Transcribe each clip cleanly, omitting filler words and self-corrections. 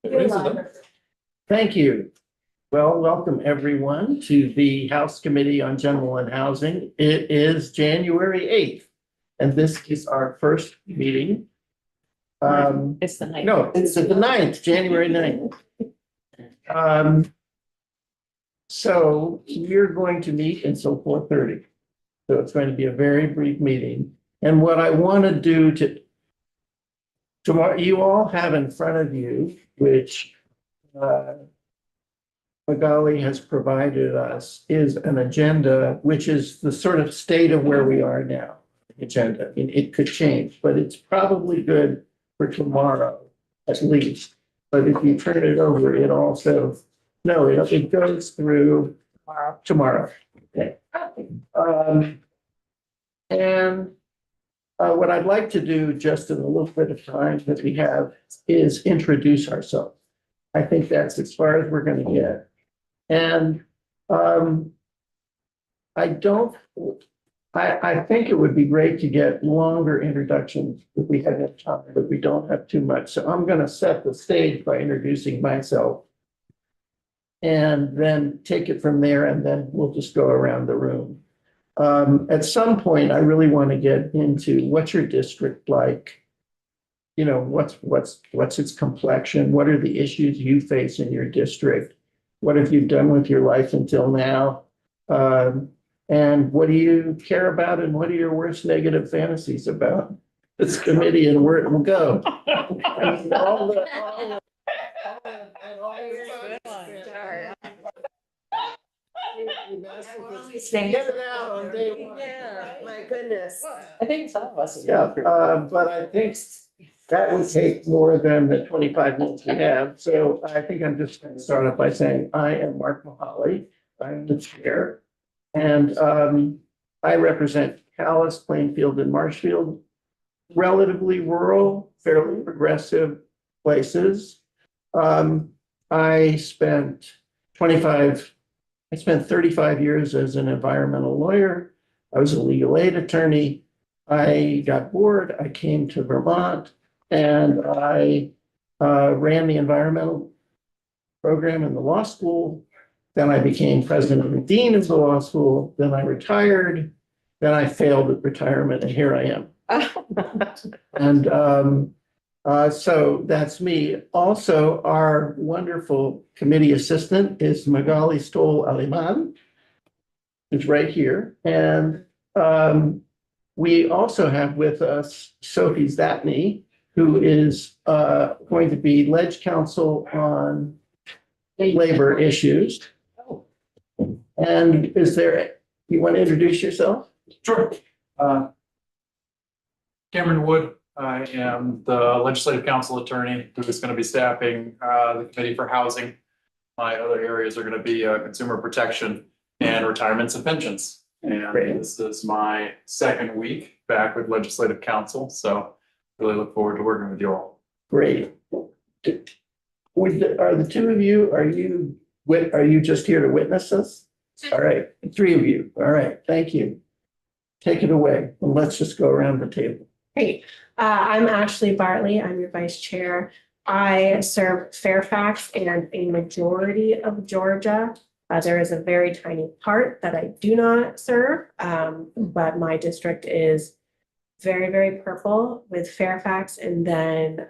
Thank you. Well, welcome everyone to the House Committee on General and Housing. It is January 8th, and this is our first meeting. It's the night. No, it's the 9th, January 9th. So we're going to meet until 4:30. So it's going to be a very brief meeting. And what I want to do tomorrow, you all have in front of you, which Magali has provided us, is an agenda, which is the sort of state of where we are now. Agenda. I mean, it could change, but it's probably good for tomorrow, at least. But if you turn it over, it also, no, it goes through tomorrow. Okay. What I'd like to do just in a little bit of time that we have is introduce ourselves. I think that's as far as we're going to get. And I think it would be great to get longer introductions if we had enough time, but we don't have too much. So I'm going to set the stage by introducing myself and then take it from there, and then we'll just go around the room. At some point, I really want to get into what's your district like? You know, what's its complexion? What are the issues you face in your district? What have you done with your life until now? And what do you care about? And what are your worst negative fantasies about this committee and where it will go? Get it out on day one. Yeah, my goodness. I think some of us. Yeah, but I think that would take more than the 25 minutes we have. So I think I'm just going to start off by saying I am Mark Mahali. I'm the chair. And I represent Calais, Plainfield, and Marshfield, relatively rural, fairly progressive places. I spent 35 years as an environmental lawyer. I was a legal aid attorney. I got bored. I came to Vermont and I ran the environmental program in the law school. Then I became president and dean of the law school. Then I retired. Then I failed at retirement, and here I am. And so that's me. Also, our wonderful committee assistant is Magali Stoll Aliman, who's right here. And we also have with us Sophie Zatny, who is going to be ledge counsel on labor issues. And you want to introduce yourself? Sure. Cameron Wood. I am the legislative council attorney who is going to be staffing the committee for housing. My other areas are going to be consumer protection and retirements and pensions. And this is my second week back with legislative council. So really look forward to working with you all. Great. Are the two of you, are you just here to witness us? All right, the three of you. All right, thank you. Take it away, and let's just go around the table. Great. I'm Ashley Bartley. I'm your vice chair. I serve Fairfax and a majority of Georgia. There is a very tiny part that I do not serve, but my district is very, very purple with Fairfax, and then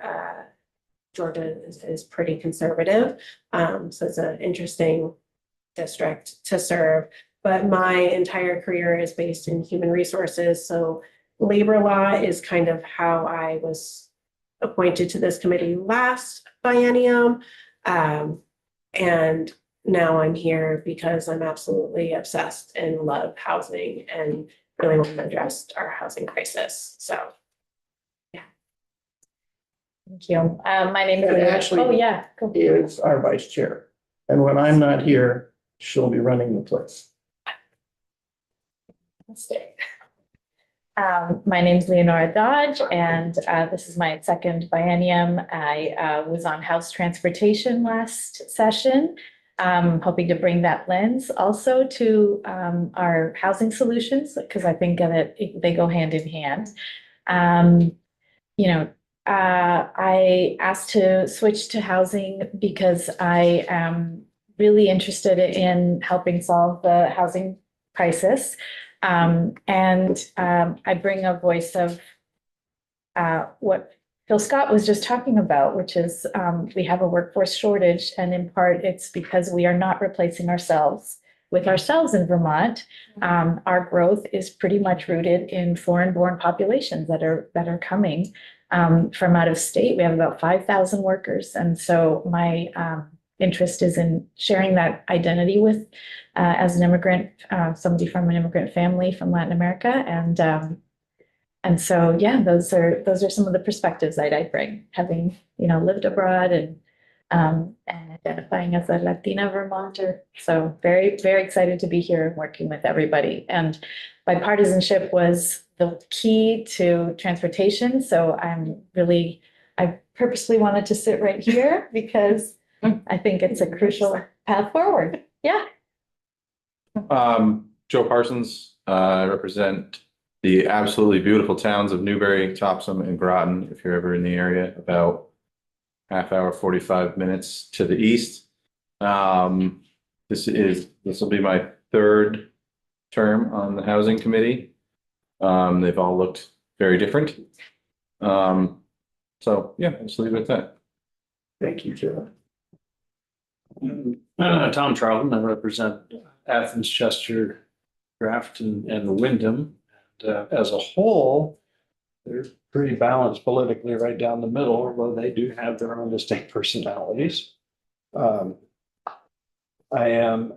Georgia is pretty conservative. So it's an interesting district to serve. But my entire career is based in human resources. So labor law is kind of how I was appointed to this committee last biennium. And now I'm here because I'm absolutely obsessed and love housing and really want to address our housing crisis. So, yeah. Thank you. My name And is. Ashley Oh, yeah. Go. is our vice chair. And when I'm not here, she'll be running the place. My name is Leonora Dodge, and this is my second biennium. I was on House Transportation last session, hoping to bring that lens also to our housing solutions, because I think that they go hand in hand. You know, I asked to switch to housing because I am really interested in helping solve the housing crisis. I bring a voice of what Phil Scott was just talking about, which is we have a workforce shortage, and in part it's because we are not replacing ourselves with ourselves in Vermont. Our growth is pretty much rooted in foreign-born populations that are coming from out of state. We have about 5,000 workers, and so my interest is in sharing that identity with as an immigrant, somebody from an immigrant family from Latin America, and so, yeah, those are some of the perspectives that I bring, having, lived abroad and identifying as a Latina Vermonter. So very, very excited to be here and working with everybody. And bipartisanship was the key to transportation. So I purposely wanted to sit right here because I think it's a crucial path forward. Yeah. Joe Parsons, I represent the absolutely beautiful towns of Newbury, Topsom, and Groton, if you're ever in the area, about half hour, 45 minutes to the east. This will be my third term on the housing committee. They've all looked very different. So yeah, let's leave it at that. Thank you, Joe. Tom Charlton, I represent Athens, Chester, Grafton, and Wyndham. As a whole, they're pretty balanced politically right down the middle, although they do have their own distinct personalities. I am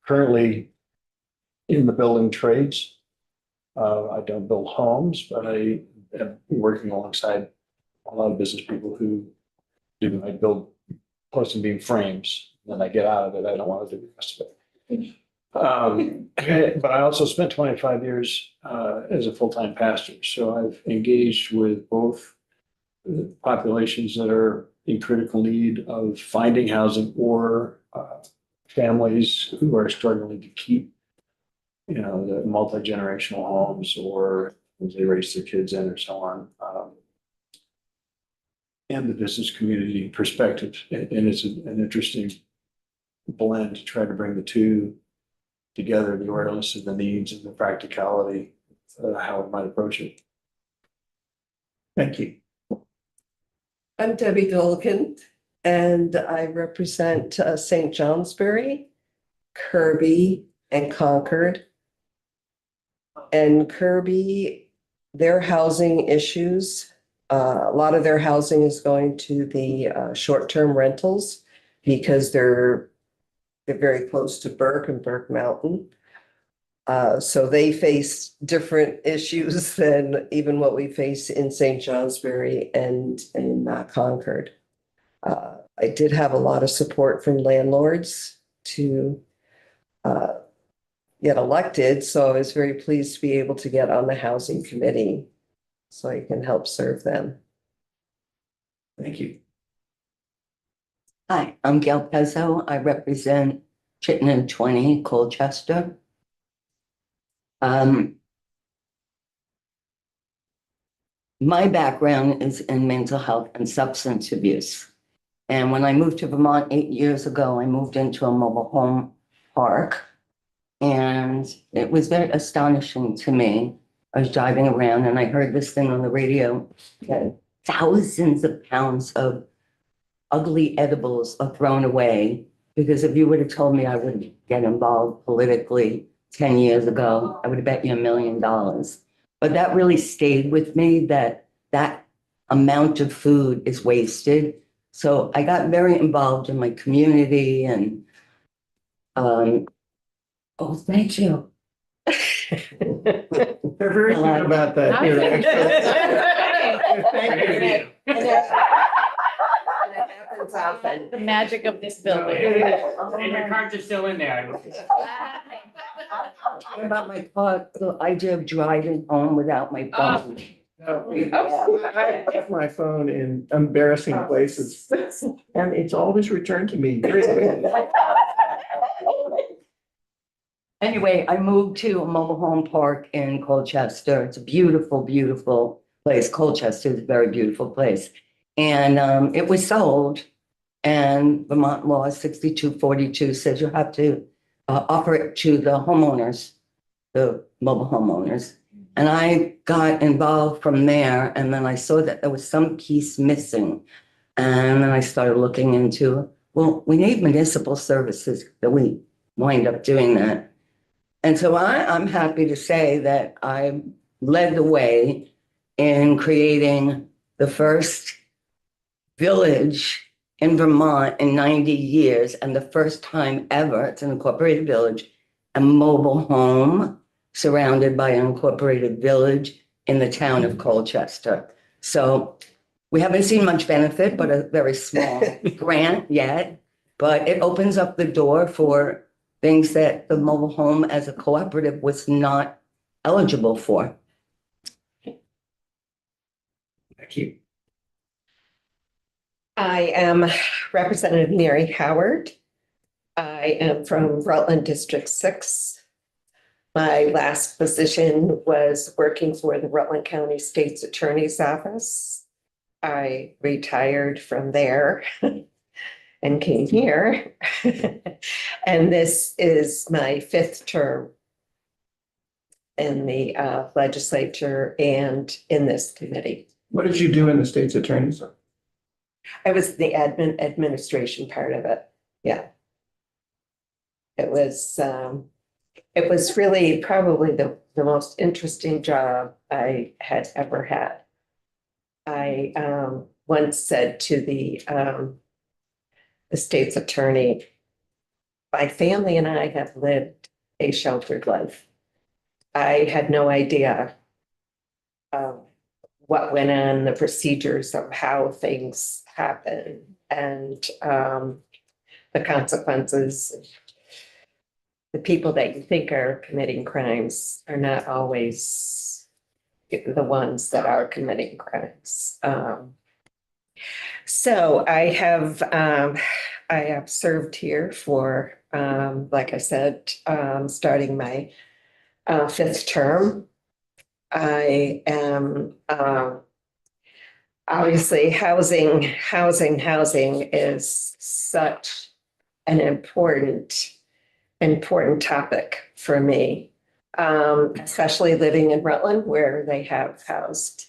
currently in the building trades. I don't build homes, but I am working alongside a lot of business people who do. I build post and beam frames. Then I get out of it. I don't want to do the rest of it. But I also spent 25 years as a full-time pastor. So I've engaged with both populations that are in critical need of finding housing or families who are struggling to keep, the multi-generational homes or as they raise their kids in or so on. And the business community perspective. And it's an interesting blend to try to bring the two together, the awareness of the needs and the practicality, how it might approach it. Thank you. I'm Debbie Dolkin, and I represent St. Johnsbury, Kirby, and Concord. And Kirby, their housing issues, a lot of their housing is going to the short-term rentals because they're very close to Burke and Burke Mountain. So they face different issues than even what we face in St. Johnsbury and in Concord. I did have a lot of support from landlords to get elected, so I was very pleased to be able to get on the housing committee so I can help serve them. Thank you. Hi, I'm Gail Pezzo. I represent Chittenden 20, Colchester. My background is in mental health and substance abuse. And when I moved to Vermont 8 years ago, I moved into a mobile home park. And it was very astonishing to me. I was driving around and I heard this thing on the radio that thousands of pounds of ugly edibles are thrown away, because if you would have told me I would get involved politically 10 years ago, I would have bet you $1 million. But that really stayed with me, that amount of food is wasted. So I got very involved in my community and, oh, thank you. They're very good about that. Thank you. The magic of this building. And your cards are still in there. What about my car, the idea of driving home without my phone? I left my phone in embarrassing places and it's always returned to me. Anyway, I moved to a mobile home park in Colchester. It's a beautiful, beautiful place. Colchester is a very beautiful place. And it was sold, and Vermont law 6242 says you have to offer it to the homeowners, the mobile homeowners. And I got involved from there, and then I saw that there was some piece missing. And then I started looking into, well, we need municipal services, that we wind up doing that. And so I'm happy to say that I led the way in creating the first village in Vermont in 90 years, and the first time ever, it's an incorporated village, a mobile home surrounded by an incorporated village in the town of Colchester. So we haven't seen much benefit, but a very small grant yet, but it opens up the door for things that the mobile home as a cooperative was not eligible for. Thank you. I am Representative Mary Howard. I am from Rutland District 6. My last position was working for the Rutland County State's Attorney's Office. I retired from there and came here. And this is my 5th term in the legislature and in this committee. What did you do in the state's attorney's office? I was the administration part of it. Yeah. It was really probably the most interesting job I had ever had. I once said to the state's attorney, my family and I have lived a sheltered life. I had no idea what went on, the procedures of how things happen, and the consequences. The people that you think are committing crimes are not always the ones that are committing crimes. So I have served here for, like I said, starting my 5th term. I am obviously housing is such an important topic for me, especially living in Rutland, where they have housed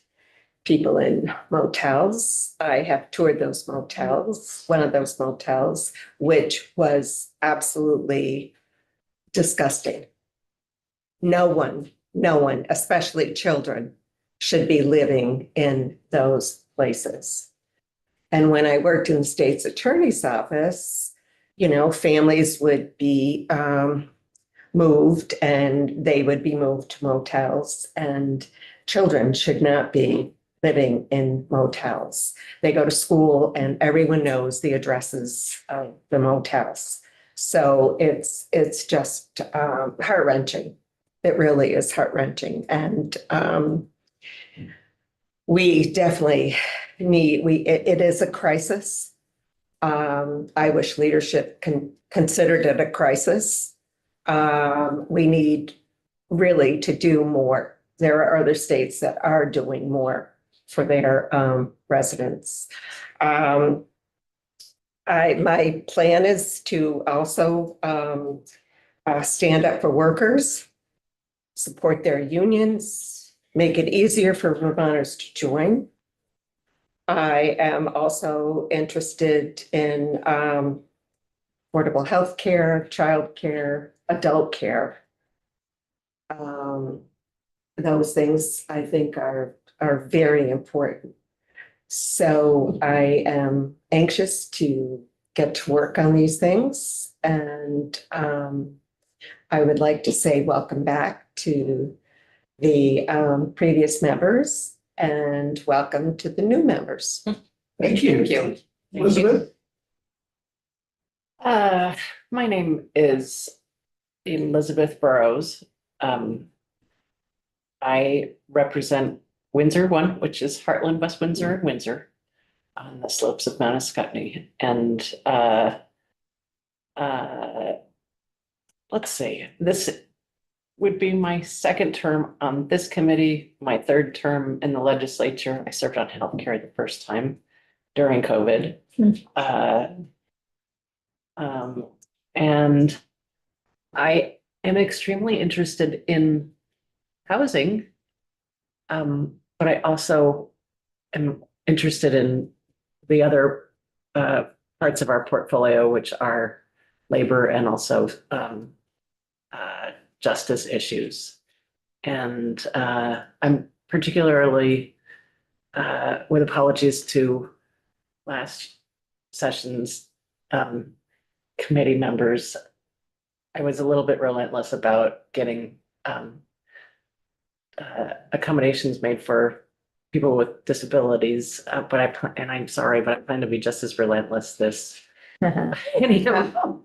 people in motels. I have toured those motels, one of those motels, which was absolutely disgusting. No one, especially children, should be living in those places. And when I worked in the state's attorney's office, you know, families would be moved, and they would be moved to motels, and children should not be living in motels. They go to school and everyone knows the addresses of the motels. So it's just heart-wrenching. It really is heart-wrenching. And we definitely it is a crisis. I wish leadership considered it a crisis. We need really to do more. There are other states that are doing more for their residents. My plan is to also stand up for workers, support their unions, make it easier for Vermonters to join. I am also interested in affordable health care, child care, adult care. Those things I think are very important. So I am anxious to get to work on these things, and I would like to say welcome back to the previous members and welcome to the new members. Thank you. Thank you. Elizabeth? My name is Elizabeth Burrows. I represent Windsor 1, which is Heartland, West Windsor, and Windsor on the slopes of Mount Ascutney. And let's see, this would be my second term on this committee, my third term in the legislature. I served on healthcare the first time during COVID. And I am extremely interested in housing. But I also am interested in the other parts of our portfolio, which are labor and also justice issues. And I'm particularly, with apologies to last session's committee members, I was a little bit relentless about getting accommodations made for people with disabilities, and I'm sorry, but I plan to be just as relentless this. Anyhow,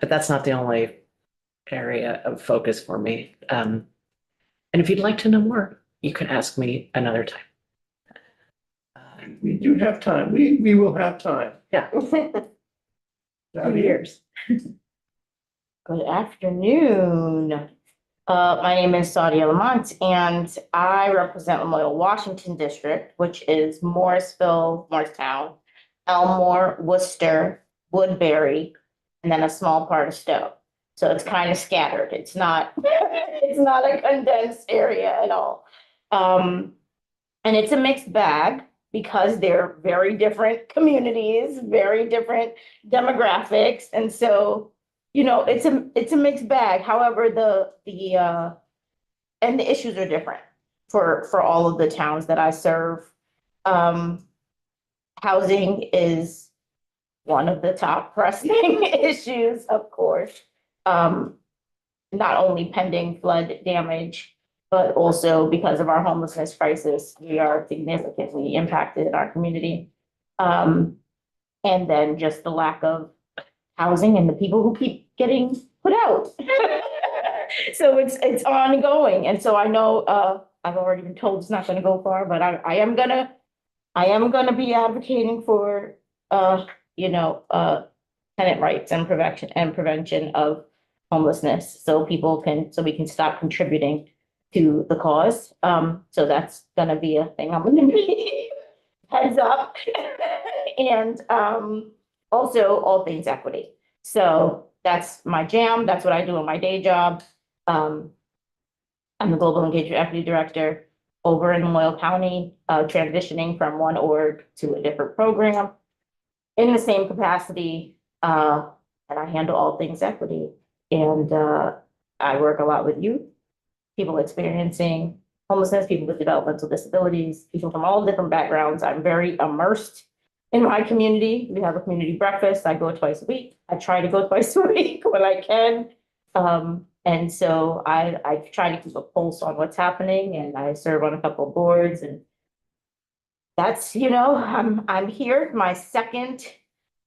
but that's not the only area of focus for me. And if you'd like to know more, you can ask me another time. We do have time. We will have time. Yeah. Years. Good afternoon. My name is Sadia Lamont, and I represent Loyal Washington District, which is Morrisville, Morristown, Elmore, Worcester, Woodbury, and then a small part of Stowe. So it's kind of scattered. It's not, it's not a condensed area at all. And it's a mixed bag because they're very different communities, very different demographics. And so, you know, it's a mixed bag. However, the issues are different for all of the towns that I serve. Housing is one of the top pressing issues, of course. Not only pending flood damage, but also because of our homelessness crisis, we are significantly impacted in our community. And then just the lack of housing and the people who keep getting put out. So it's ongoing. And so I know, I've already been told it's not gonna go far, but I am gonna be advocating for, tenant rights and prevention of homelessness. So we can stop contributing to the cause. So that's gonna be a thing I'm gonna be heads up. And, also all things equity. So that's my jam. That's what I do in my day job. I'm the Global Engagement Equity Director over in Loyal County, transitioning from one org to a different program in the same capacity. And I handle all things equity. And I work a lot with youth, people experiencing homelessness, people with developmental disabilities, people from all different backgrounds. I'm very immersed in my community. We have a community breakfast. I go twice a week. I try to go twice a week when I can. And so I try to keep a pulse on what's happening, and I serve on a couple of boards, and that's, I'm here, my second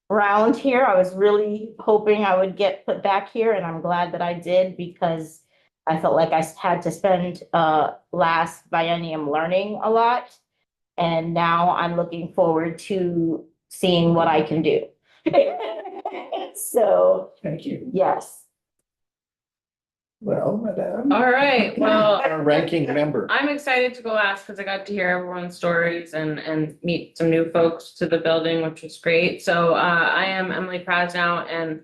round here. I was really hoping I would get put back here, and I'm glad that I did, because I felt like I had to spend last biennium learning a lot. And now I'm looking forward to seeing what I can do. So, Thank you. yes. Well, Madam. All right, well, Our ranking member. I'm excited to go ask because I got to hear everyone's stories and meet some new folks to the building, which was great. So I am Emily Krasnow, and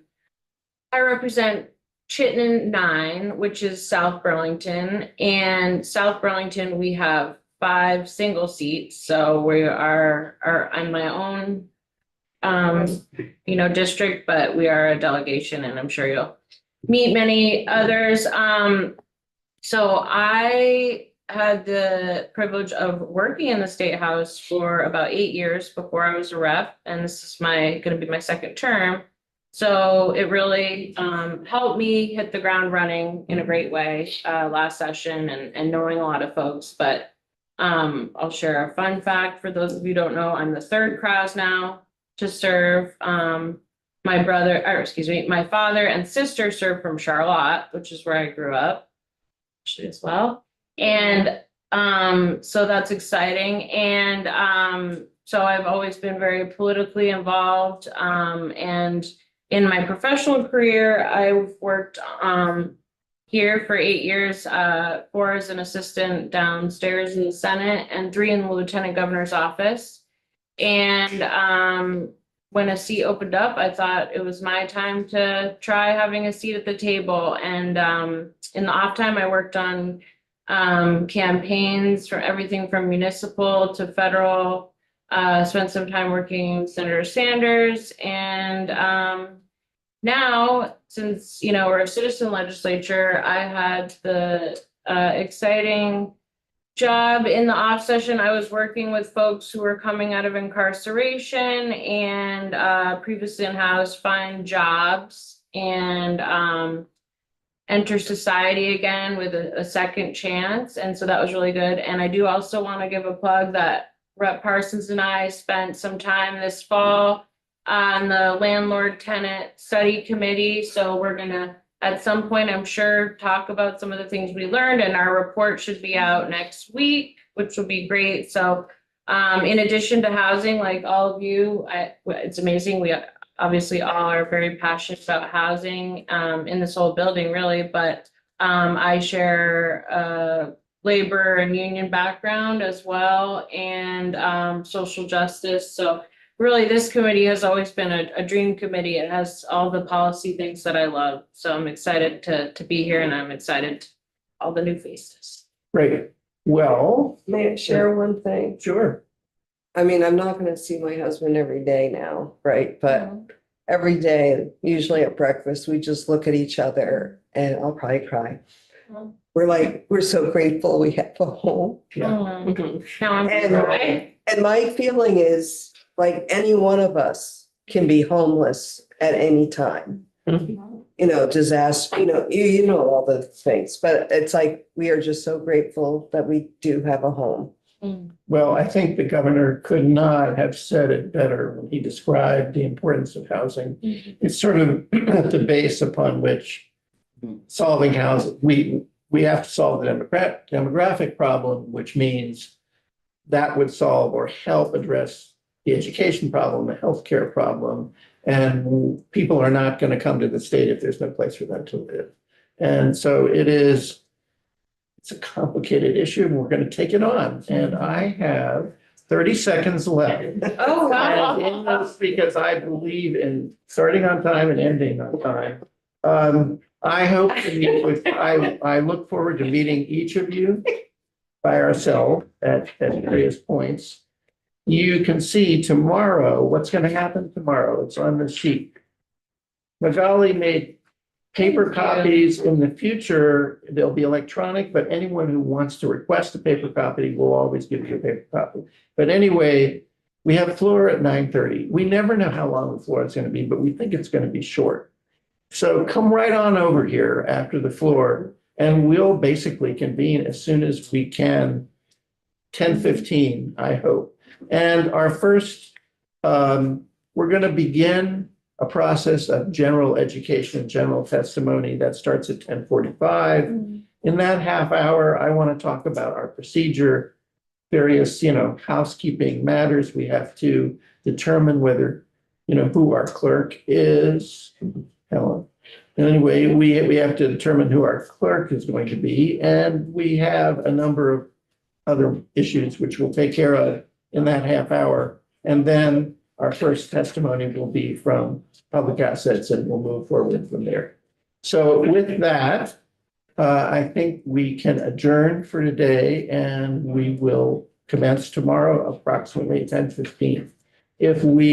I represent Chittenden 9, which is South Burlington. And South Burlington, we have 5 single seats. So we are on my own district, but we are a delegation, and I'm sure you'll meet many others. So I had the privilege of working in the State House for about 8 years before I was a rep, and this is going to be my second term. So it really helped me hit the ground running in a great way last session, and knowing a lot of folks. But I'll share a fun fact for those of you who don't know. I'm the third Krasnow to serve. My father and sister served from Charlotte, which is where I grew up actually as well. And so that's exciting. And so I've always been very politically involved. And in my professional career, I've worked here for 8 years, 4 as an assistant downstairs in the Senate and 3 in the Lieutenant Governor's office. And when a seat opened up, I thought it was my time to try having a seat at the table. And in the off time, I worked on campaigns for everything from municipal to federal. Spent some time working with Senator Sanders, and now, since we're a citizen legislature, I had the exciting job in the off session. I was working with folks who were coming out of incarceration and previously in house find jobs and enter society again with a second chance. And so that was really good. And I do also want to give a plug that Rep. Parsons and I spent some time this fall on the landlord tenant study committee. So we're gonna, at some point, I'm sure, talk about some of the things we learned, and our report should be out next week, which will be great. So in addition to housing, like all of you, it's amazing. We obviously all are very passionate about housing in this whole building, really, but I share labor and union background as well, and social justice. So really, this committee has always been a dream committee. It has all the policy things that I love. So I'm excited to be here, and I'm excited all the new faces. Great. Well, May I share one thing? sure. I mean, I'm not gonna see my husband every day now, right? But every day, usually at breakfast, we just look at each other and I'll probably cry. We're so grateful we have a home. Now I'm And my feeling is, like, any one of us can be homeless at any time. Disaster, you know all the things, but it's like, we are just so grateful that we do have a home. Well, I think the governor could not have said it better when he described the importance of housing. It's sort of the base upon which solving housing, we have to solve the demographic problem, which means that would solve or help address the education problem, the healthcare problem. And people are not going to come to the state if there's no place for them to live. And so it's a complicated issue, and we're going to take it on. And I have 30 seconds left. Oh, wow. And in this, because I believe in starting on time and ending on time. I hope to meet with, I look forward to meeting each of you by ourselves at various points. You can see tomorrow what's going to happen tomorrow. It's on the sheet. Magali made paper copies. In the future, they'll be electronic, but anyone who wants to request a paper copy will always give you a paper copy. But anyway, we have floor at 9:30. We never know how long the floor is going to be, but we think it's going to be short. So come right on over here after the floor, and we'll basically convene as soon as we can, 10:15, I hope. And our first, we're going to begin a process of general education, general testimony that starts at 10:45. In that half hour, I want to talk about our procedure, various, housekeeping matters. We have to determine whether, who our clerk is. Helen. Anyway, we have to determine who our clerk is going to be, and we have a number of other issues which we'll take care of in that half hour. And then our first testimony will be from public assets, and we'll move forward from there. So with that, I think we can adjourn for today, and we will commence tomorrow approximately 10:15. If we